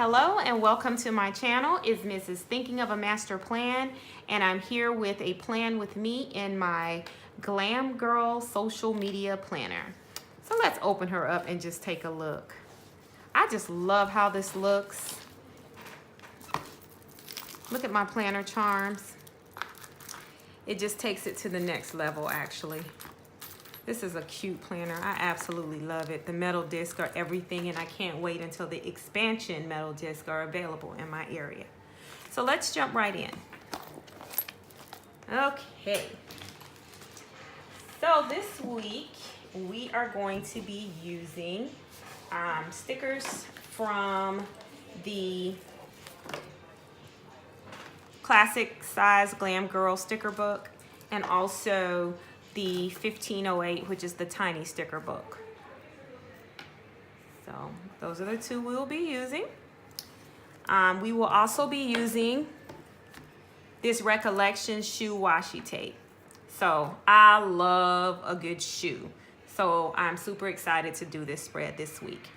Hello and welcome to my channel. It's Mrs. Thinking of a Master Plan, and I'm here with a plan with me in my Glam Girl social media planner. So let's open her up and just take a look. I just love how this looks. Look at my planner charms. It just takes it to the next level actually. This is a cute planner. I absolutely love it. The metal discs are everything, and I can't wait until the expansion metal discs are available in my area. So let's jump right in. Okay. So this week we are going to be using stickers from the classic size Glam Girl sticker book, and also the 1508, which is the tiny sticker book. So those are the two we'll be using. We will also be using this Recollection shoe washi tape. So I love a good shoe. So I'm super excited to do this spread this week.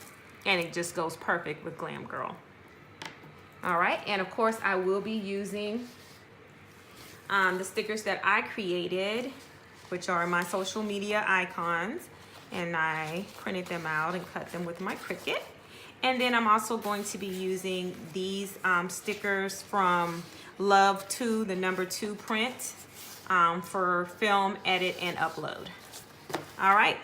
And it just goes perfect with Glam Girl. All right, and of course I will be using the stickers that I created, which are my social media icons, and I printed them out and cut them with my Cricut. And then I'm also going to be using these stickers from Love 2, the number 2 print, for film, edit, and upload. All right,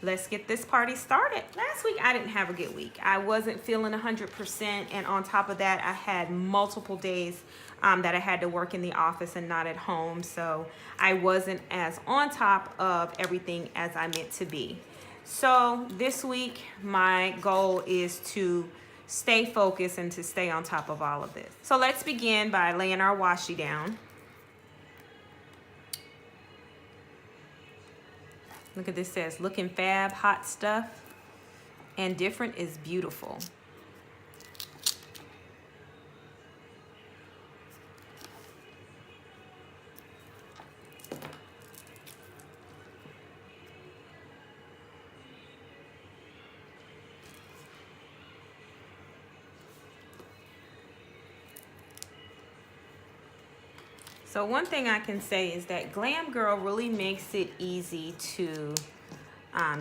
let's get this party started. Last week I didn't have a good week. I wasn't feeling 100%, and on top of that I had multiple days that I had to work in the office and not at home, so I wasn't as on top of everything as I meant to be. So this week my goal is to stay focused and to stay on top of all of this. So let's begin by laying our washi down. Look at this, says looking fab, hot stuff, and different is beautiful. So one thing I can say is that Glam Girl really makes it easy to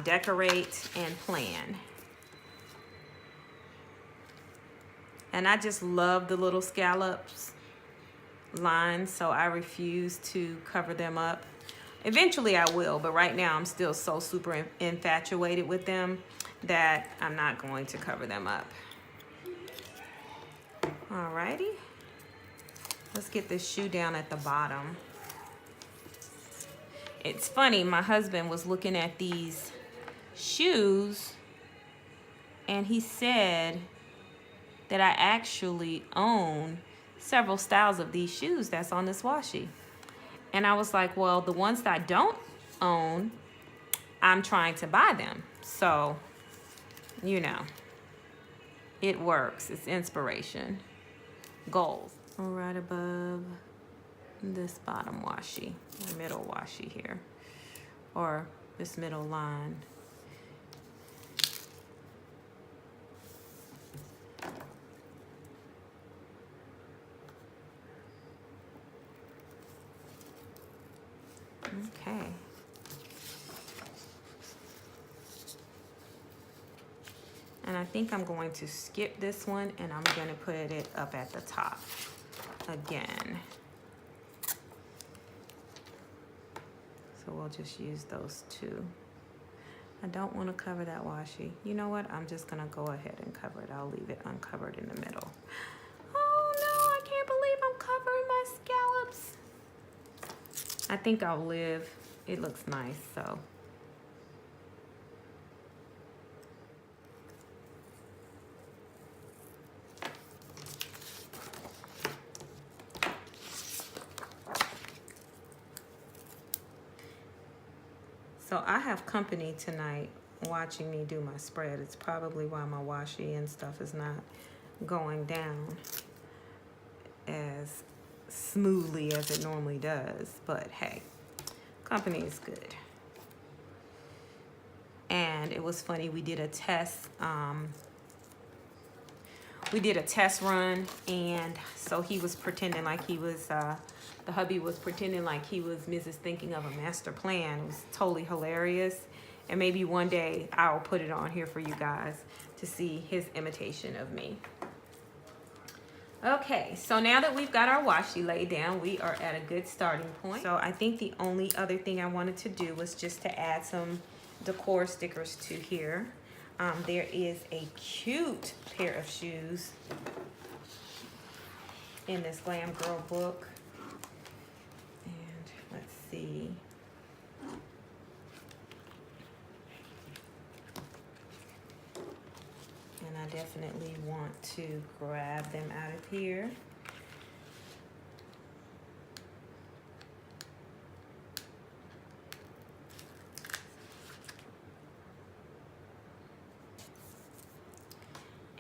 decorate and plan. And I just love the little scallops lines, so I refuse to cover them up. Eventually I will, but right now I'm still so super infatuated with them that I'm not going to cover them up. Alrighty. Let's get this shoe down at the bottom. It's funny, my husband was looking at these shoes and he said that I actually own several styles of these shoes that's on this washi. And I was like, well, the ones that I don't own, I'm trying to buy them. So, you know, it works. It's inspiration. Goals. Right above this bottom washi, the middle washi here, or this middle line. Okay. And I think I'm going to skip this one, and I'm going to put it up at the top again. So we'll just use those two. I don't want to cover that washi. You know what? I'm just going to go ahead and cover it. I'll leave it uncovered in the middle. Oh no, I can't believe I'm covering my scallops. I think I'll live. It looks nice, so. So I have company tonight watching me do my spread. It's probably why my washi and stuff is not going down as smoothly as it normally does. But hey, company is good. And it was funny, we did a test we did a test run, and so he was pretending like he was, the hubby was pretending like he was Mrs. Thinking of a Master Plan. It was totally hilarious. And maybe one day I'll put it on here for you guys to see his imitation of me. Okay, so now that we've got our washi laid down, we are at a good starting point. So I think the only other thing I wanted to do was just to add some decor stickers to here. There is a cute pair of shoes in this Glam Girl book. And let's see. And I definitely want to grab them out of here.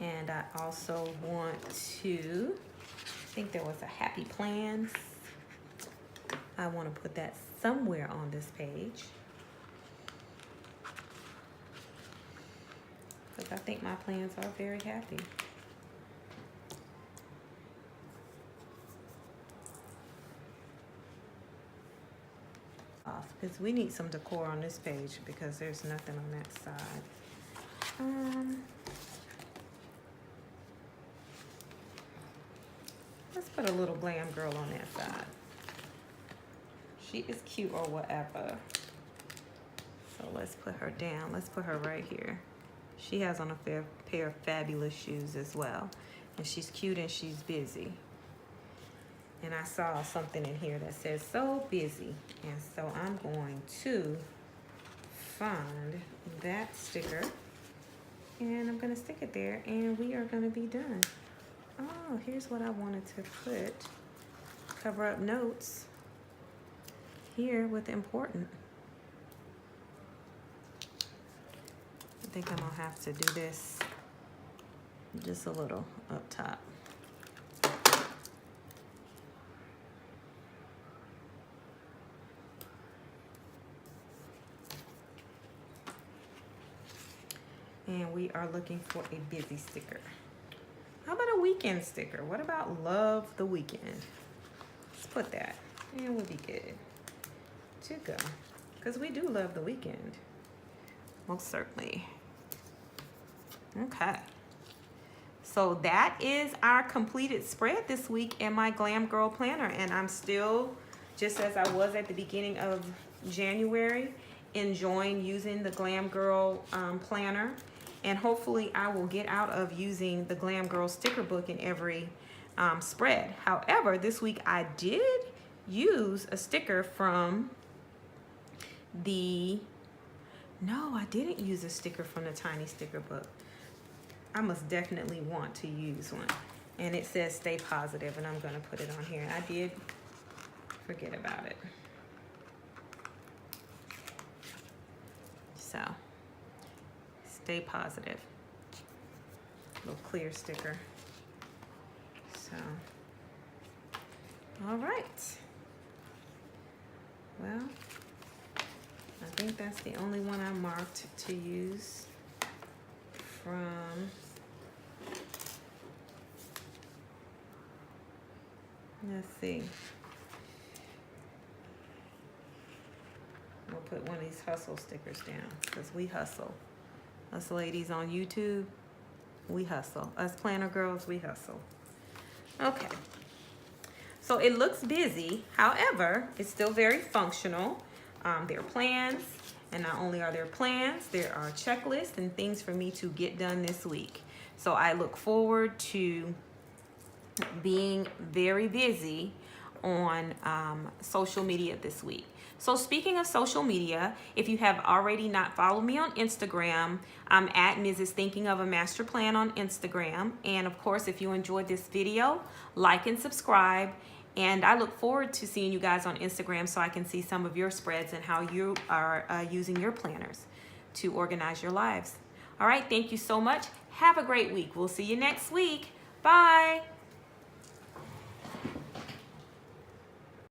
And I also want to, I think there was a Happy Plans. I want to put that somewhere on this page, because I think my plans are very happy. Because we need some decor on this page, because there's nothing on that side. Let's put a little Glam Girl on that side. She is cute or whatever. So let's put her down. Let's put her right here. She has on a pair of fabulous shoes as well. And she's cute and she's busy. And I saw something in here that says so busy. And so I'm going to find that sticker. And I'm going to stick it there. And we are going to be done. Oh, here's what I wanted to put. Cover up notes here with important. I think I'm gonna have to do this just a little up top. And we are looking for a busy sticker. How about a weekend sticker? What about love the weekend? Let's put that, and we'll be good to go. Because we do love the weekend. Most certainly. Okay. So that is our completed spread this week in my Glam Girl planner. And I'm still, just as I was at the beginning of January, enjoying using the Glam Girl planner. And hopefully I will get out of using the Glam Girl sticker book in every spread. However, this week I did use a sticker from the, no, I didn't use a sticker from the Tiny Sticker Book. I must definitely want to use one. And it says stay positive, and I'm gonna put it on here. I did forget about it. So, stay positive. Little clear sticker. So, all right. Well, I think that's the only one I marked to use from, let's see. We'll put one of these hustle stickers down, because we hustle. Us ladies on YouTube, we hustle. Us planner girls, we hustle. Okay. So it looks busy. However, it's still very functional. There are plans, and not only are there plans, there are checklists and things for me to get done this week. So I look forward to being very busy on social media this week. So speaking of social media, if you have already not followed me on Instagram, I'm at Mrs. Thinking of a Master Plan on Instagram. And of course, if you enjoyed this video, like and subscribe. And I look forward to seeing you guys on Instagram so I can see some of your spreads and how you are using your planners to organize your lives. All right, thank you so much. Have a great week. We'll see you next week. Bye.